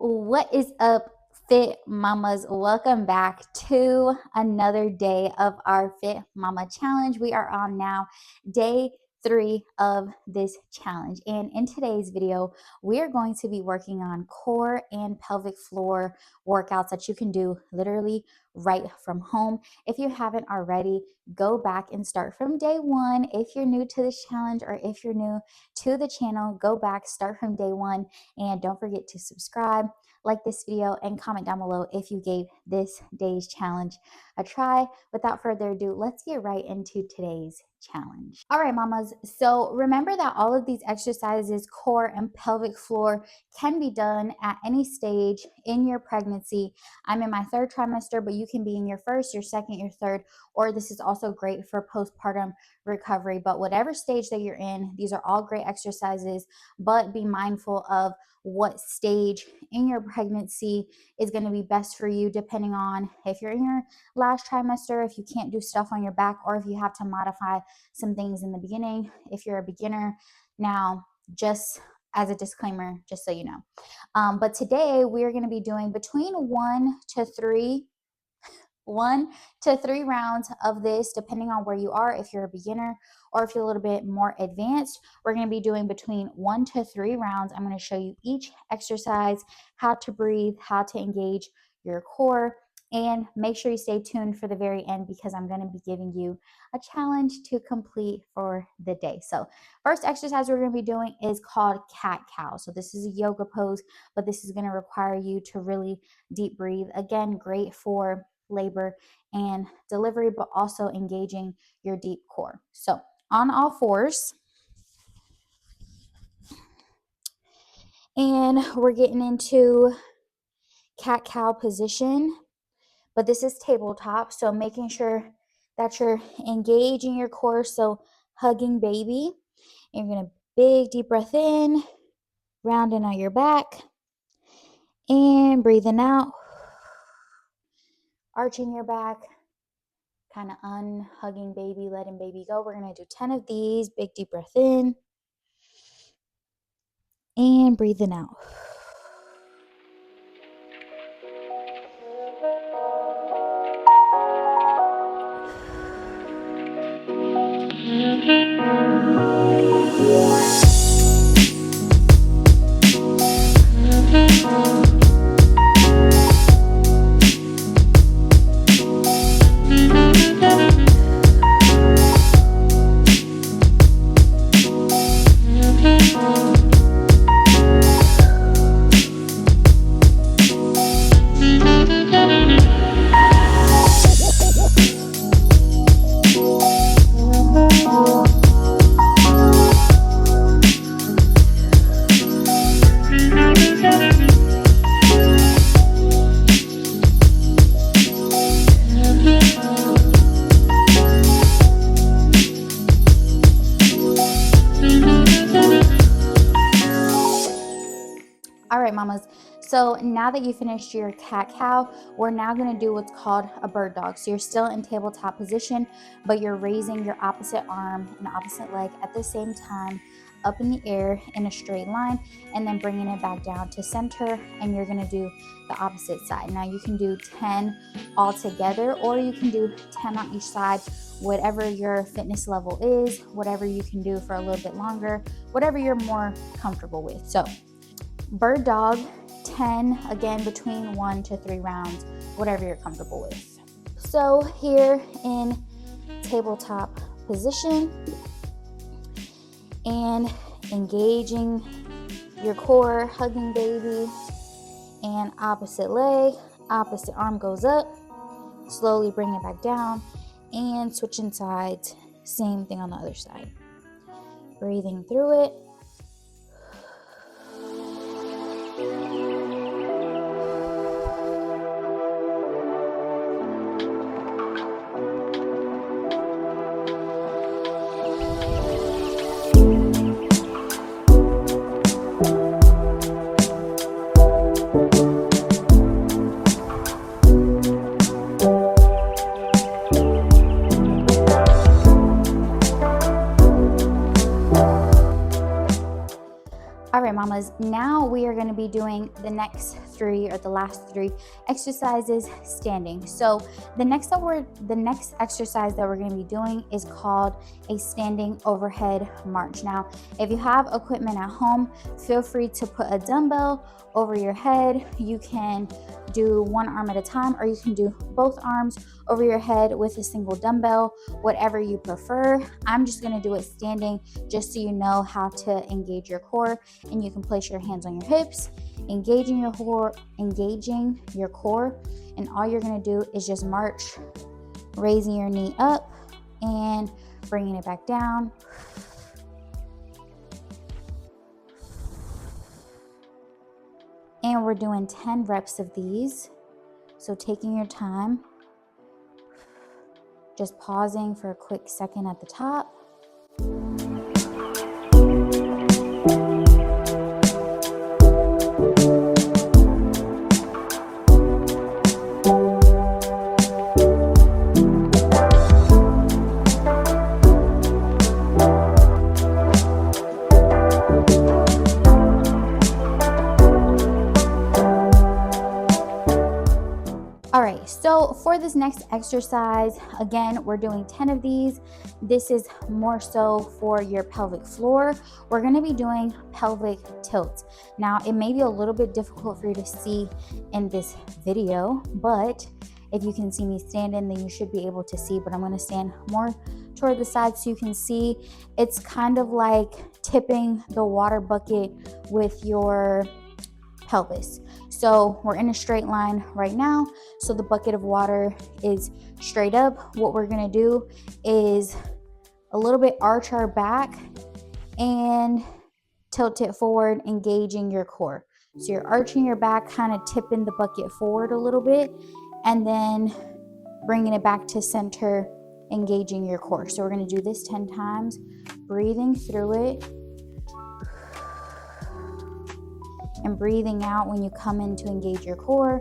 What is up, Fit Mamas? Welcome back to another day of our Fit Mama Challenge. We are on now day 3 of this challenge. And in today's video, we are going to be working on core and pelvic floor workouts that you can do literally right from home. If you haven't already, go back and start from day 1. If you're new to this challenge or if you're new to the channel, go back, start from day 1, and don't forget to subscribe, like this video, and comment down below if you gave this day's challenge a try. Without further ado, let's get right into today's challenge. All right, mamas. So remember that all of these exercises, core and pelvic floor, can be done at any stage in your pregnancy. I'm in my 3rd trimester, but you can be in your 1st, your 2nd, your 3rd, or this is also great for postpartum recovery. But whatever stage that you're in, these are all great exercises, but be mindful of what stage in your pregnancy is going to be best for you, depending on if you're in your last trimester, if you can't do stuff on your back, or if you have to modify some things in the beginning, if you're a beginner. Now, just as a disclaimer, just so you know. But today we are going to be doing between 1 to 3 rounds of this, depending on where you are. If you're a beginner or if you're a little bit more advanced, we're going to be doing between 1 to 3 rounds. I'm going to show you each exercise, how to breathe, how to engage your core, and make sure you stay tuned for the very end because I'm going to be giving you a challenge to complete for the day. So first exercise we're going to be doing is called cat-cow. So this is a yoga pose, but this is going to require you to really deep breathe. Again, great for labor and delivery, but also engaging your deep core. So on all fours, and we're getting into cat-cow position, but this is tabletop, so making sure that you're engaging your core, so hugging baby. And you're going to big deep breath in, rounding out your back, and breathing out, arching your back, kind of unhugging baby, letting baby go. We're going to do 10 of these. Big deep breath in and breathing out. All right, mamas. So now that you finished your cat-cow, we're now going to do what's called a bird dog. So you're still in tabletop position, but you're raising your opposite arm and opposite leg at the same time up in the air in a straight line, and then bringing it back down to center, and you're going to do the opposite side. Now you can do 10 all together, or you can do 10 on each side, whatever your fitness level is, whatever you can do for a little bit longer, whatever you're more comfortable with. So bird dog, 10, again, between 1 to 3 rounds, whatever you're comfortable with. So here in tabletop position and engaging your core, hugging baby, and opposite leg, opposite arm goes up, slowly bring it back down, and switching sides, same thing on the other side. Breathing through it. mamas. Now we are going to be doing the next three, or the last three exercises standing. So the next exercise that we're going to be doing is called a standing overhead march. Now, if you have equipment at home, feel free to put a dumbbell over your head. You can do one arm at a time, or you can do both arms over your head with a single dumbbell, whatever you prefer. I'm just going to do it standing, just so you know how to engage your core. And you can place your hands on your hips, engaging your core, and all you're going to do is just march, raising your knee up and bringing it back down. And we're doing 10 reps of these. So taking your time, just pausing for a quick second at the top. So for this next exercise, again, we're doing 10 of these. This is more so for your pelvic floor. We're going to be doing pelvic tilts. Now, it may be a little bit difficult for you to see in this video, but if you can see me standing, then you should be able to see. But I'm going to stand more toward the side so you can see. It's kind of like tipping the water bucket with your pelvis. So we're in a straight line right now. So the bucket of water is straight up. What we're going to do is a little bit arch our back and tilt it forward, engaging your core. So you're arching your back, kind of tipping the bucket forward a little bit, and then bringing it back to center, engaging your core. So we're going to do this 10 times, breathing through it and breathing out when you come in to engage your core.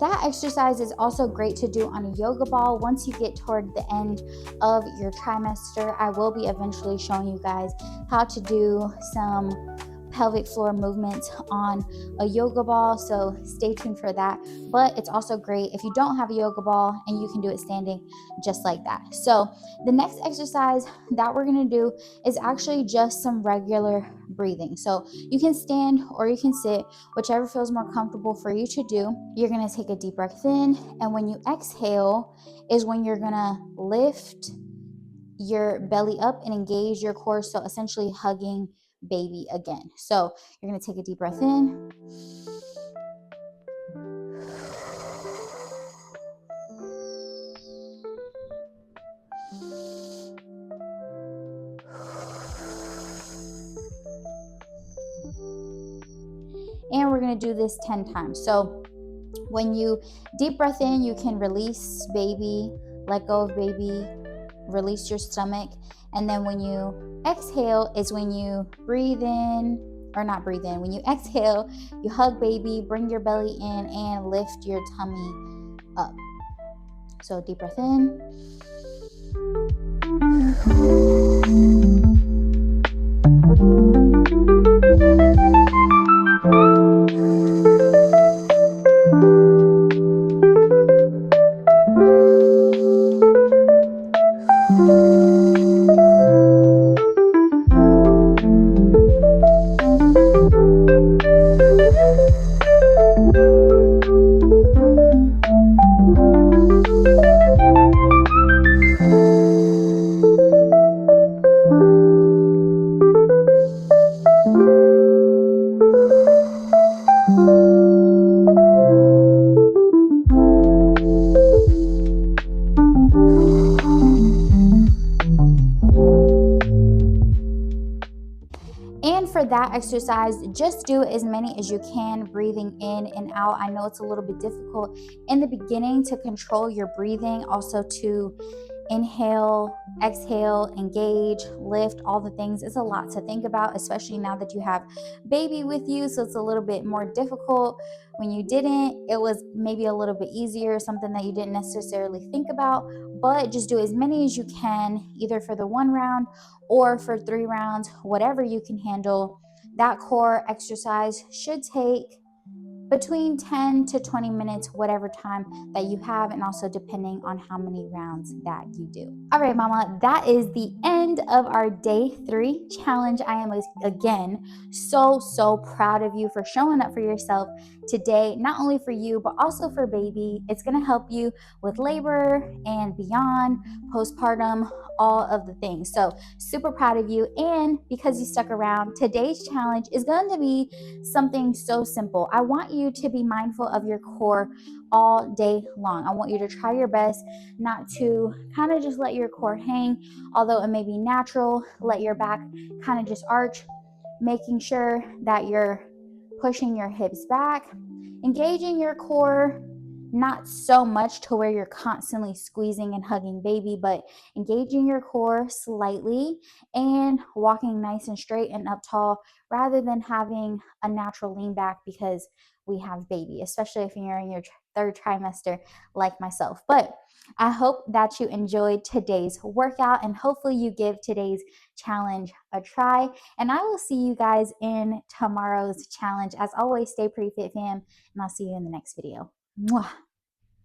That exercise is also great to do on a yoga ball. Once you get toward the end of your trimester, I will be eventually showing you guys how to do some pelvic floor movements on a yoga ball, so stay tuned for that. But it's also great if you don't have a yoga ball and you can do it standing just like that. So the next exercise that we're going to do is actually just some regular breathing. So you can stand or you can sit, whichever feels more comfortable for you to do. You're going to take a deep breath in, and when you exhale is when you're going to lift your belly up and engage your core, so essentially hugging baby again. So you're going to take a deep breath in, and we're going to do this 10 times. So when you deep breath in, you can release baby, let go of baby, release your stomach. And then when you exhale is when you breathe in, or not breathe in, when you exhale, you hug baby, bring your belly in, and lift your tummy up. So deep breath in. exercise, just do as many as you can, breathing in and out. I know it's a little bit difficult in the beginning to control your breathing, also to inhale, exhale, engage, lift, all the things. It's a lot to think about, especially now that you have baby with you. So it's a little bit more difficult. When you didn't, it was maybe a little bit easier, something that you didn't necessarily think about. But just do as many as you can, either for the 1 round or for 3 rounds, whatever you can handle. That core exercise should take between 10 to 20 minutes, whatever time that you have, and also depending on how many rounds that you do. All right, mama, that is the end of our day 3 challenge. I am again so proud of you for showing up for yourself today, not only for you, but also for baby. It's going to help you with labor and beyond, postpartum, all of the things. So super proud of you. And because you stuck around, today's challenge is going to be something so simple. I want you to be mindful of your core all day long. I want you to try your best not to kind of just let your core hang, although it may be natural. Let your back kind of just arch, making sure that you're pushing your hips back, engaging your core, not so much to where you're constantly squeezing and hugging baby, but engaging your core slightly and walking nice and straight and up tall rather than having a natural lean back because we have baby, especially if you're in your 3rd trimester like myself. But I hope that you enjoyed today's workout and hopefully you give today's challenge a try. And I will see you guys in tomorrow's challenge. As always, stay pretty fit, fam, and I'll see you in the next video. Mwah.